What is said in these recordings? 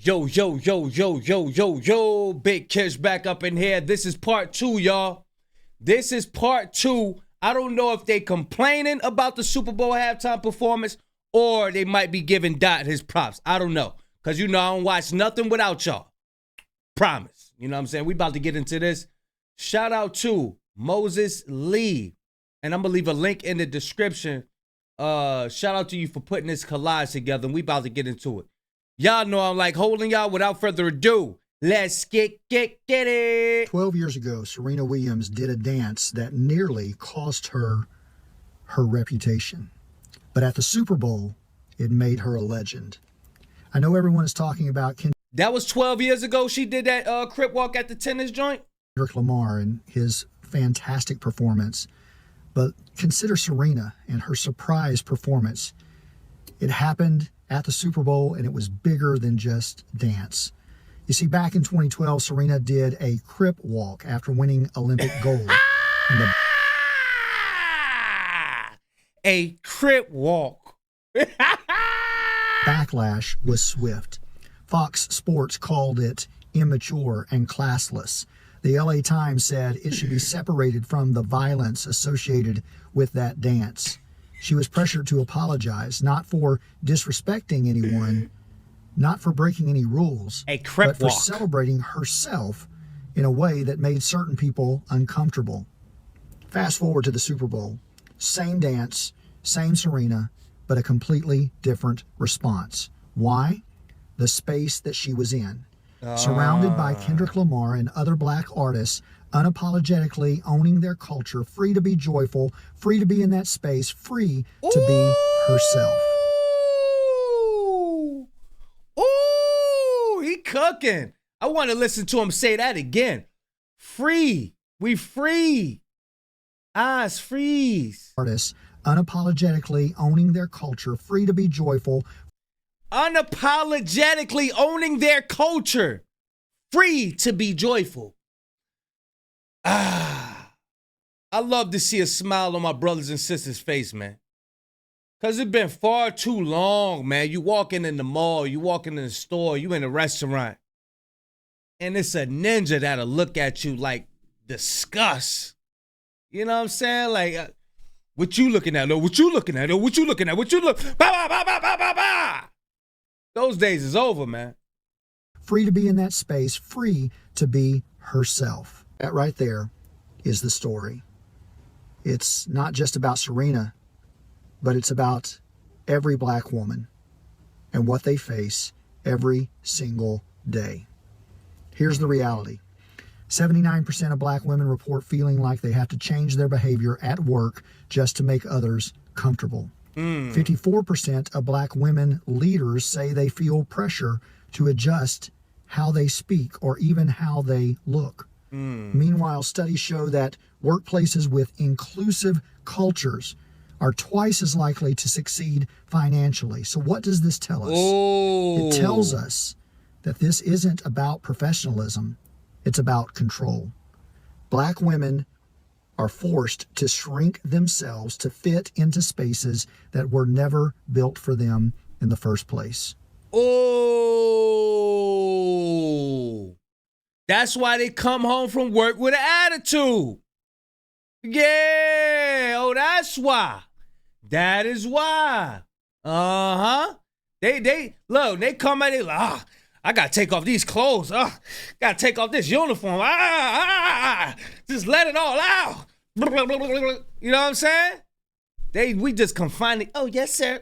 Yo, yo, yo, yo, yo, yo, yo. Big Kish back up in here. This is part 2, y'all. This is part 2. I don't know if they complaining about the Super Bowl halftime performance or they might be giving Dot his props. I don't know. Because, you know, I don't watch nothing without y'all. Promise. You know what I'm saying? We about to get into this. Shout out to Moses Lee. And I'm going to leave a link in the description. Shout out to you for putting this collage together. And we about to get into it. Y'all know I'm like holding y'all. Without further ado, let's get it. 12 years ago, Serena Williams did a dance that nearly cost her her reputation. But at the Super Bowl, it made her a legend. I know everyone is talking about That was 12 years ago she did that crip walk at the tennis joint? Kendrick Lamar and his fantastic performance. But consider Serena and her surprise performance. It happened at the Super Bowl, and it was bigger than just dance. You see, back in 2012, Serena did a crip walk after winning Olympic gold. A crip walk. Backlash was swift. Fox Sports called it immature and classless. The LA Times said it should be separated from the violence associated with that dance. She was pressured to apologize, not for disrespecting anyone, not for breaking any rules, but for celebrating herself in a way that made certain people uncomfortable. Fast forward to the Super Bowl. Same dance, same Serena, but a completely different response. Why? The space that she was in. Surrounded by Kendrick Lamar and other black artists, unapologetically owning their culture, free to be joyful, free to be in that space, free to be herself. Ooh, he cooking. I want to listen to him say that again. Free. We free. Eyes freeze. Artists unapologetically owning their culture, free to be joyful. Unapologetically owning their culture, free to be joyful. I love to see a smile on my brothers and sisters' face, man. Because it's been far too long, man. You walking in the mall, you walking in the store, you in a restaurant, and it's a ninja that'll look at you like disgust. You know what I'm saying? Like, what you looking at? No, what you looking at? No, what you looking at? What you look? Ba, ba, ba, ba, ba, ba, ba. Those days is over, man. Free to be in that space, free to be herself. That right there is the story. It's not just about Serena, but it's about every black woman and what they face every single day. Here's the reality. 79% of black women report feeling like they have to change their behavior at work just to make others comfortable. 54% of black women leaders say they feel pressure to adjust how they speak or even how they look. Meanwhile, studies show that workplaces with inclusive cultures are twice as likely to succeed financially. So what does this tell us? It tells us that this isn't about professionalism. It's about control. Black women are forced to shrink themselves to fit into spaces that were never built for them in the first place. Oh, that's why they come home from work with an attitude. Yeah, oh, that's why. That is why. They look, they come at it like, I gotta take off these clothes. Gotta take off this uniform. Just let it all out. You know what I'm saying? We just confine it. Oh, yes, sir.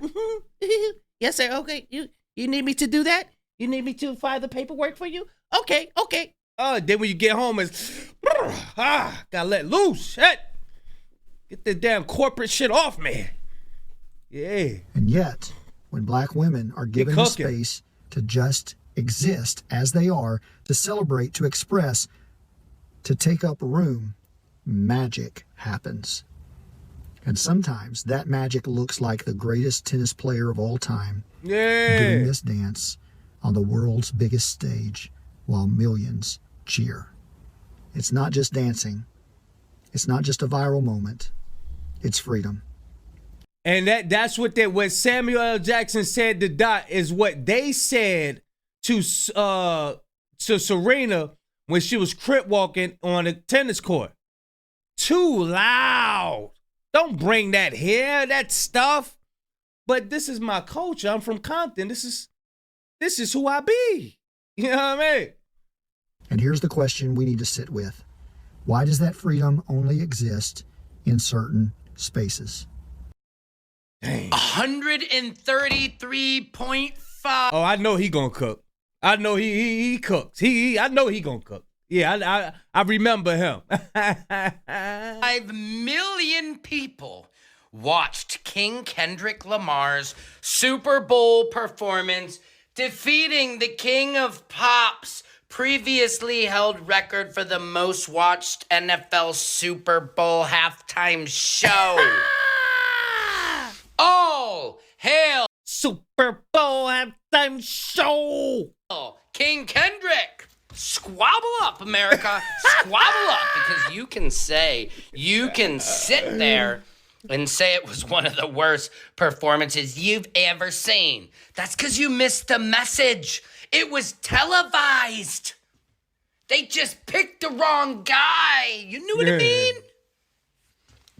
Yes, sir. Okay. You need me to do that? You need me to file the paperwork for you? Okay. Then when you get home, it's gotta let loose. Shit. Get this damn corporate shit off me. Yeah. And yet, when black women are given the space to just exist as they are, to celebrate, to express, to take up room, magic happens. And sometimes that magic looks like the greatest tennis player of all time doing this dance on the world's biggest stage while millions cheer. It's not just dancing. It's not just a viral moment. It's freedom. And that's what Samuel L. Jackson said to Dot is what they said to Serena when she was crip walking on a tennis court. Too loud. Don't bring that here, that stuff. But this is my culture. I'm from Compton. This is who I be. You know what I mean? And here's the question we need to sit with. Why does that freedom only exist in certain spaces? Dang. 133.5. Oh, I know he gonna cook. I know he cooks. I know he gonna cook. Yeah, I remember him. 5 million people watched King Kendrick Lamar's Super Bowl performance, defeating the King of Pop's previously held record for the most watched NFL Super Bowl halftime show. All hail Super Bowl halftime show. King Kendrick. Squabble up, America. Squabble up, because you can sit there and say it was one of the worst performances you've ever seen. That's because you missed the message. It was televised. They just picked the wrong guy. You knew what I mean?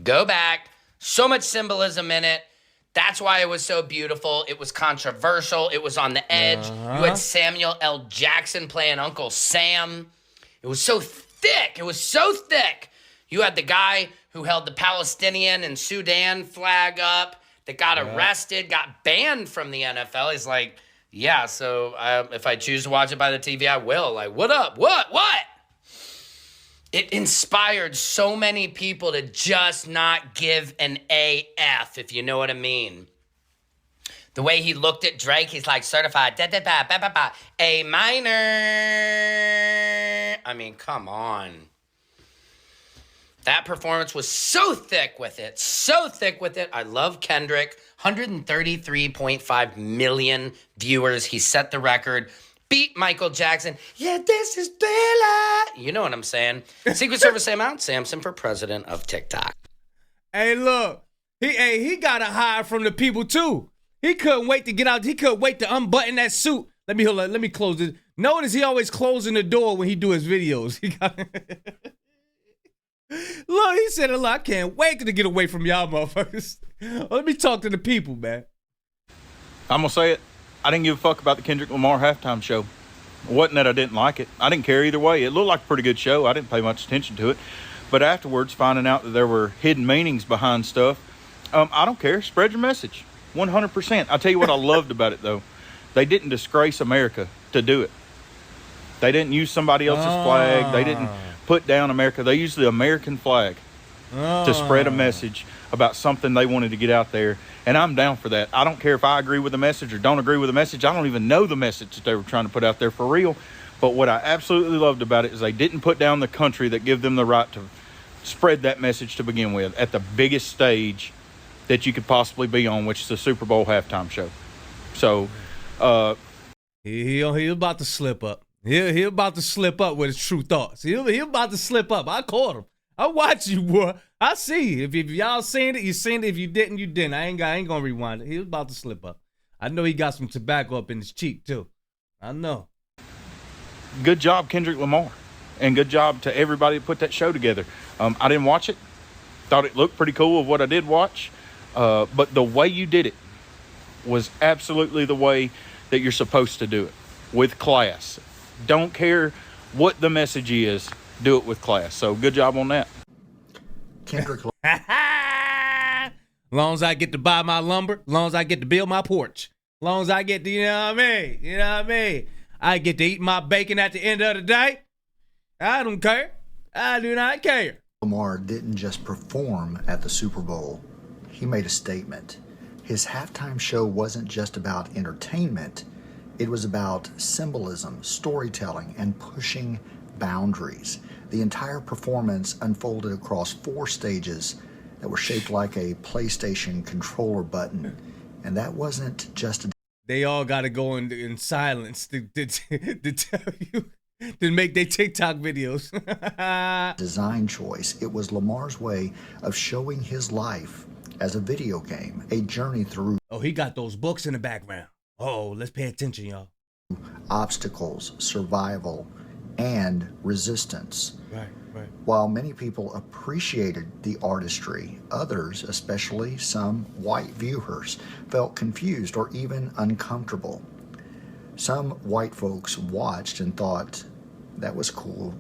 Go back. So much symbolism in it. That's why it was so beautiful. It was controversial. It was on the edge. You had Samuel L. Jackson playing Uncle Sam. It was so thick. It was so thick. You had the guy who held the Palestinian and Sudan flag up that got arrested, got banned from the NFL. He's like, yeah, so if I choose to watch it by the TV, I will. Like, what up? What? It inspired so many people to just not give an AF, if you know what I mean. The way he looked at Drake, he's like, certified, A minor. I mean, come on. That performance was so thick with it. I love Kendrick. 133.5 million viewers. He set the record. Beat Michael Jackson. Yeah, this is Thriller. You know what I'm saying. Secret Service Sam out. Samson for president of TikTok. Hey, look. He got a hire from the people, too. He couldn't wait to get out. He couldn't wait to unbutton that suit. Let me close it. Notice he always closing the door when he do his videos. Look, he said, look, I can't wait to get away from y'all motherfuckers. Let me talk to the people, man. I'm going to say it. I didn't give a fuck about the Kendrick Lamar halftime show. It wasn't that I didn't like it. I didn't care either way. It looked like a pretty good show. I didn't pay much attention to it. But afterwards, finding out that there were hidden meanings behind stuff, I don't care. Spread your message. 100%. I'll tell you what I loved about it, though. They didn't disgrace America to do it. They didn't use somebody else's flag. They didn't put down America. They used the American flag to spread a message about something they wanted to get out there. And I'm down for that. I don't care if I agree with the message or don't agree with the message. I don't even know the message that they were trying to put out there for real. But what I absolutely loved about it is they didn't put down the country that give them the right to spread that message to begin with at the biggest stage that you could possibly be on, which is the Super Bowl halftime show. So, he about to slip up. He about to slip up with his true thoughts. He about to slip up. I caught him. I watch you, boy. I see. If y'all seen it, you seen it. If you didn't, you didn't. I ain't gonna rewind it. He was about to slip up. I know he got some tobacco up in his cheek too. I know. Good job, Kendrick Lamar, and good job to everybody that put that show together. I didn't watch it. Thought it looked pretty cool of what I did watch, but the way you did it was absolutely the way that you're supposed to do it, with class. Don't care what the message is. Do it with class. So good job on that. Kendrick Long as I get to buy my lumber, long as I get to build my porch, long as I get to, you know what I mean? I get to eat my bacon at the end of the day. I don't care. I do not care. Lamar didn't just perform at the Super Bowl. He made a statement. His halftime show wasn't just about entertainment. It was about symbolism, storytelling, and pushing boundaries. The entire performance unfolded across 4 stages that were shaped like a PlayStation controller button. And that wasn't just a... They all got to go in silence to tell you, to make their TikTok videos. design choice. It was Lamar's way of showing his life as a video game, a journey through... Oh, he got those books in the background. Oh, let's pay attention, y'all. obstacles, survival, and resistance. Right, right. While many people appreciated the artistry, others, especially some white viewers, felt confused or even uncomfortable. Some white folks watched and thought that was cool,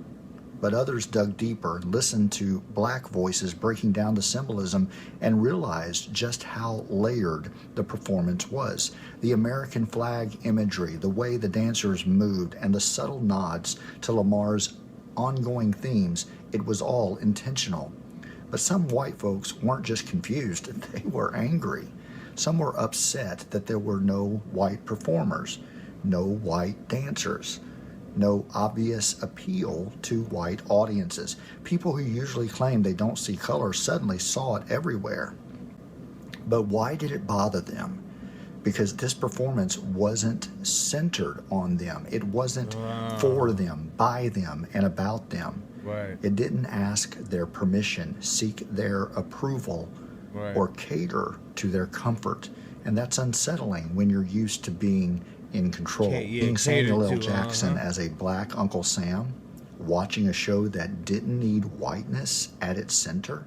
but others dug deeper, listened to black voices breaking down the symbolism, and realized just how layered the performance was. The American flag imagery, the way the dancers moved, and the subtle nods to Lamar's ongoing themes, it was all intentional. But some white folks weren't just confused, they were angry. Some were upset that there were no white performers, no white dancers, no obvious appeal to white audiences. People who usually claim they don't see color suddenly saw it everywhere. But why did it bother them? Because this performance wasn't centered on them. It wasn't for them, by them, and about them. Right. It didn't ask their permission, seek their approval, or cater to their comfort. And that's unsettling when you're used to being in control. Being Samuel L. Jackson as a black Uncle Sam, watching a show that didn't need whiteness at its center,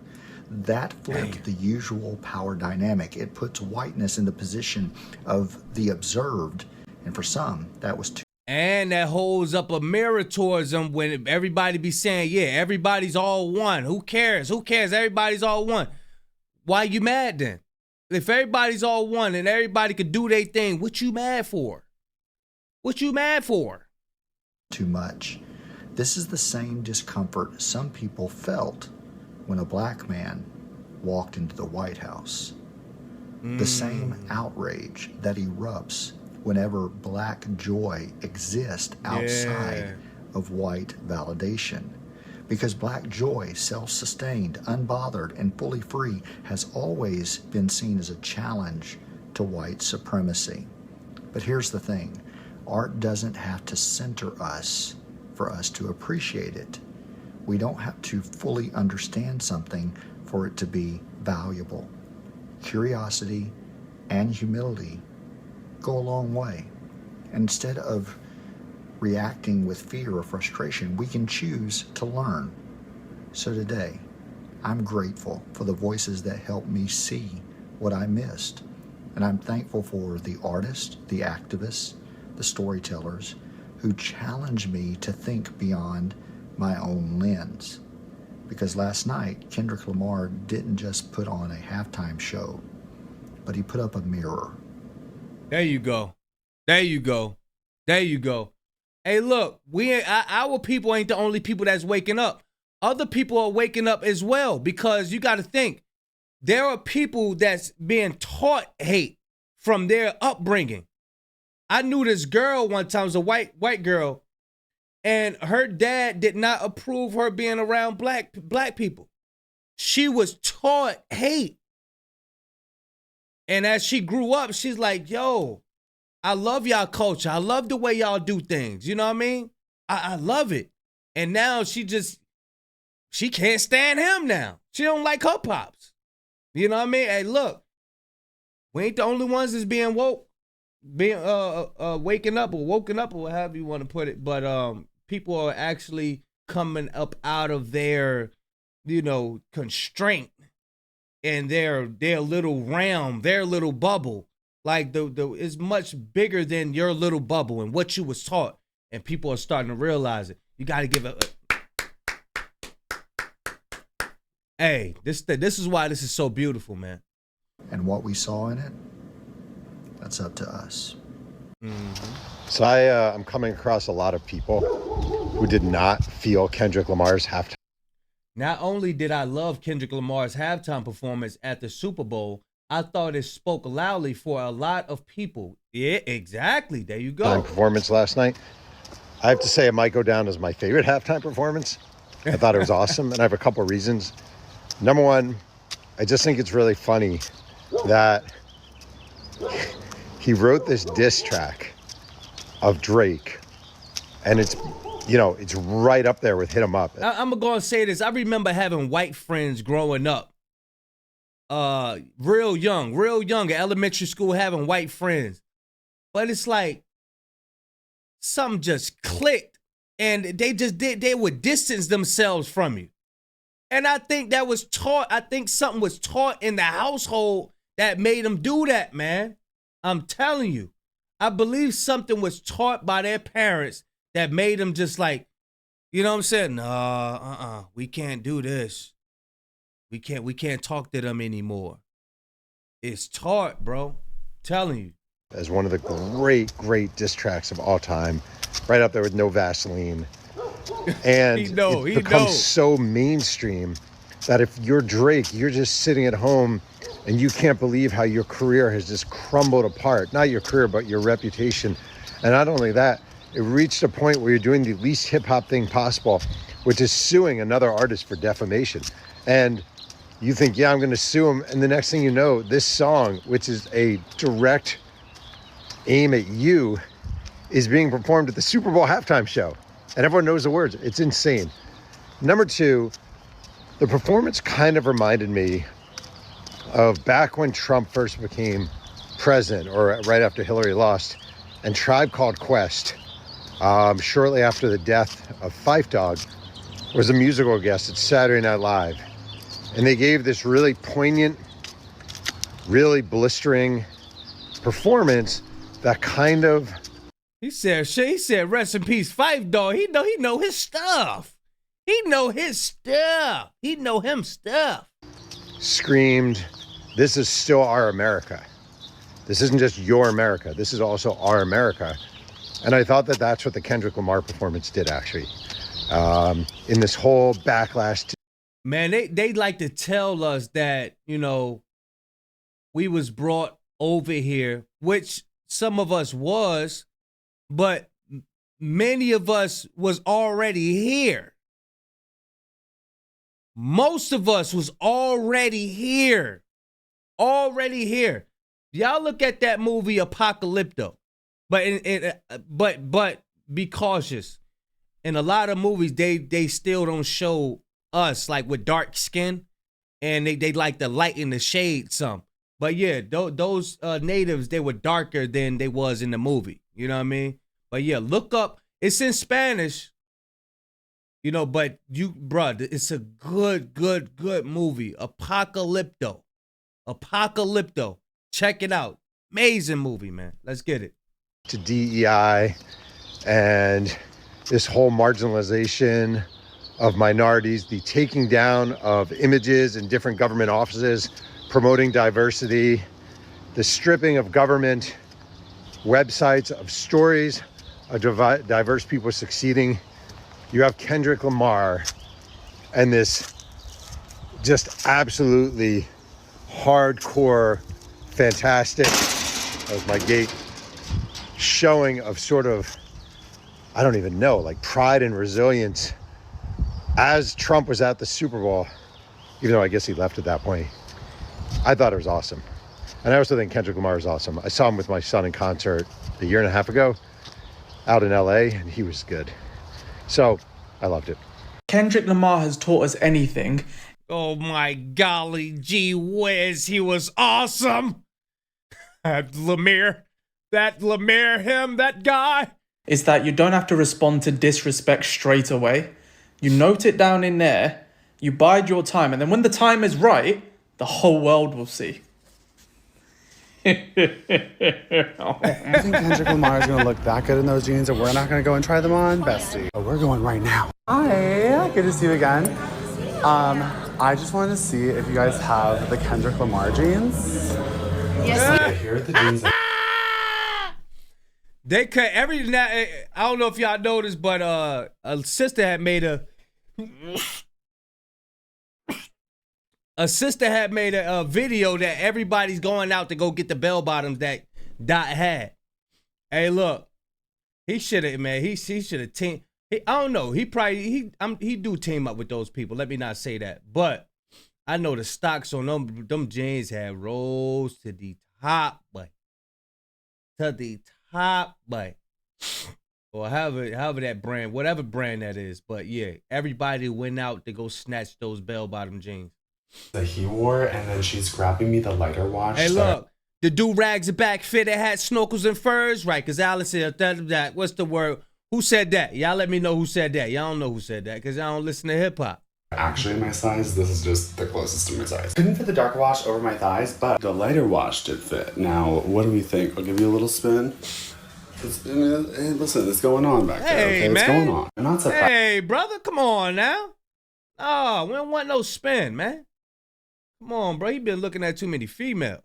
that flipped the usual power dynamic. It puts whiteness in the position of the observed, and for some, that was too. And that holds up a mirror towards them when everybody be saying, yeah, everybody's all one. Who cares? Who cares? Everybody's all one. Why you mad then? If everybody's all one and everybody could do their thing, what you mad for? What you mad for? Too much. This is the same discomfort some people felt when a black man walked into the White House. The same outrage that erupts whenever black joy exists outside of white validation. Because black joy, self-sustained, unbothered, and fully free, has always been seen as a challenge to white supremacy. But here's the thing. Art doesn't have to center us for us to appreciate it. We don't have to fully understand something for it to be valuable. Curiosity and humility go a long way. And instead of reacting with fear or frustration, we can choose to learn. So today, I'm grateful for the voices that helped me see what I missed. And I'm thankful for the artists, the activists, the storytellers who challenged me to think beyond my own lens. Because last night, Kendrick Lamar didn't just put on a halftime show, but he put up a mirror. There you go. There you go. There you go. Hey, look, our people ain't the only people that's waking up. Other people are waking up as well, because you got to think, there are people that's being taught hate from their upbringing. I knew this girl one time, it was a white girl, and her dad did not approve her being around black people. She was taught hate. And as she grew up, she's like, yo, I love y'all culture. I love the way y'all do things. You know what I mean? I love it. And now she can't stand him now. She don't like her pops. You know what I mean? Hey, look, we ain't the only ones that's being woke, waking up or woken up or however you want to put it. But people are actually coming up out of their, constraint and their little realm, their little bubble. Like it's much bigger than your little bubble and what you was taught. And people are starting to realize it. You got to give it. Hey, this is why this is so beautiful, man. And what we saw in it, that's up to us. Mm-hmm. So I'm coming across a lot of people who did not feel Kendrick Lamar's halftime. Not only did I love Kendrick Lamar's halftime performance at the Super Bowl, I thought it spoke loudly for a lot of people. Yeah, exactly. There you go. Performance last night. I have to say it might go down as my favorite halftime performance. I thought it was awesome, and I have a couple of reasons. Number one, I just think it's really funny that he wrote this diss track of Drake, and it's right up there with Hit 'Em Up. I'm going to say this. I remember having white friends growing up, real young, in elementary school, having white friends. But it's like, something just clicked, and they would distance themselves from you. And I think that was taught. I think something was taught in the household that made them do that, man. I'm telling you. I believe something was taught by their parents that made them just like, you know what I'm saying? Nah, we can't do this. We can't talk to them anymore. It's taught, bro. I'm telling you. As one of the great diss tracks of all time, right up there with No Vaseline. And it becomes so mainstream that if you're Drake, you're just sitting at home and you can't believe how your career has just crumbled apart. Not your career, but your reputation. And not only that, it reached a point where you're doing the least hip-hop thing possible, which is suing another artist for defamation. And you think, yeah, I'm going to sue him. And the next thing you know, this song, which is a direct aim at you, is being performed at the Super Bowl halftime show. And everyone knows the words. It's insane. Number two, the performance kind of reminded me of back when Trump first became president, or right after Hillary lost, and Tribe Called Quest, shortly after the death of Phife Dawg, was a musical guest at Saturday Night Live. And they gave this really poignant, really blistering performance that kind of... He said, rest in peace, Phife Dawg. He know his stuff. He know his stuff. He know him stuff. Screamed, this is still our America. This isn't just your America. This is also our America. And I thought that that's what the Kendrick Lamar performance did, actually. In this whole backlash. Man, they like to tell us that, you know, we was brought over here, which some of us was, but many of us was already here. Most of us was already here. Already here. Y'all look at that movie Apocalypto. But be cautious. In a lot of movies, they still don't show us like with dark skin, and they like to lighten the shade some. But yeah, those natives, they were darker than they was in the movie. You know what I mean? But yeah, look up. It's in Spanish. You know, but bruh, it's a good movie. Apocalypto. Check it out. Amazing movie, man. Let's get it. To DEI and this whole marginalization of minorities, the taking down of images in different government offices, promoting diversity, the stripping of government websites of stories of diverse people succeeding. You have Kendrick Lamar and this just absolutely hardcore, fantastic, that was my gate, showing of sort of, I don't even know, like pride and resilience as Trump was at the Super Bowl, even though I guess he left at that point. I thought it was awesome. And I also think Kendrick Lamar is awesome. I saw him with my son in concert a year and a half ago out in LA, and he was good. So I loved it. Kendrick Lamar has taught us anything. Oh my golly gee whiz, he was awesome. That Lamar, that guy. Is that you don't have to respond to disrespect straight away. You note it down in there, you bide your time, and then when the time is right, the whole world will see. I think Kendrick Lamar is going to look that good in those jeans, and we're not going to go and try them on, bestie. But we're going right now. Hi, good to see you again. I just wanted to see if you guys have the Kendrick Lamar jeans. Yes. Here are the jeans. They cut every now. I don't know if y'all noticed, but a sister had made a video that everybody's going out to go get the bell bottoms that Dot had. Hey, look, he should have, man. He should have teamed. I don't know. He do team up with those people. Let me not say that, but I know the stocks on them jeans had rose to the top, but or however that brand, whatever brand that is. But yeah, everybody went out to go snatch those bell bottom jeans That he wore, and then she's grabbing me the lighter wash. Hey, look, The do-rags are back, fitted hats, snorkels, and furs. Right, because Alice said that. What's the word? Who said that? Y'all let me know who said that. Y'all don't know who said that because y'all don't listen to hip-hop. Actually my size, this is just the closest to my size. Couldn't fit the dark wash over my thighs, but the lighter wash did fit. Now, what do we think? I'll give you a little spin. Hey, listen, it's going on back there, okay? Man. It's going on. I'm not surprised. Hey, brother, come on now. Oh, we don't want no spin, man. Come on, bro. You been looking at too many females.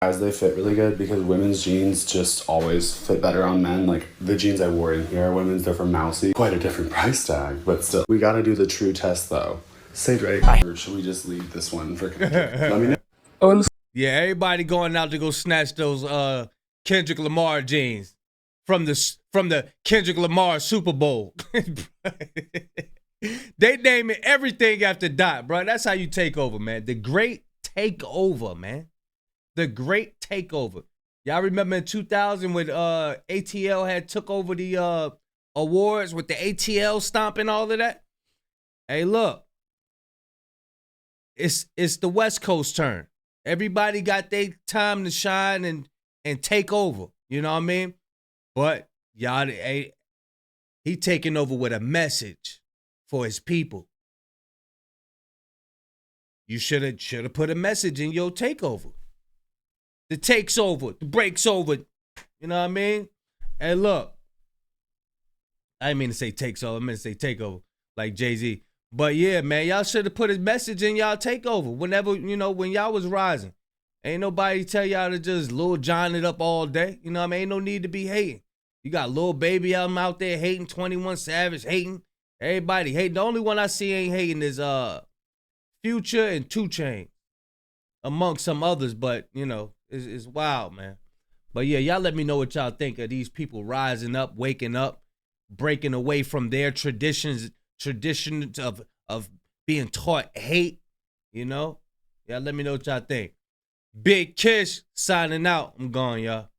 As they fit really good because women's jeans just always fit better on men. Like the jeans I wore in here are women's, they're from Mousy. Quite a different price tag, but still. We gotta do the true test though. Say Drake, or should we just leave this one for Kendrick? Let me know. Yeah, everybody going out to go snatch those Kendrick Lamar jeans from the Kendrick Lamar Super Bowl. They name it everything after Dot, bro. That's how you take over, man. The great takeover, man. The great takeover. Y'all remember in 2000 when ATL had took over the awards with the ATL stomp and all of that? Hey, look. It's the West Coast turn. Everybody got their time to shine and take over. You know what I mean? But y'all, he taking over with a message for his people. You should have put a message in your takeover. The take's over. The break's over. You know what I mean? Hey, look. I didn't mean to say takes over. I meant to say takeover, like Jay-Z. But yeah, man, y'all should have put a message in y'all takeover whenever, when y'all was rising. Ain't nobody tell y'all to just Lil Jon it up all day. You know what I mean? Ain't no need to be hating. You got Lil Baby out there hating, 21 Savage hating. Everybody hating. The only one I see ain't hating is Future and 2 Chainz, amongst some others, but, it's wild, man. But yeah, y'all let me know what y'all think of these people rising up, waking up, breaking away from their traditions of being taught hate, Y'all let me know what y'all think. Big Kish signing out. I'm gone, y'all.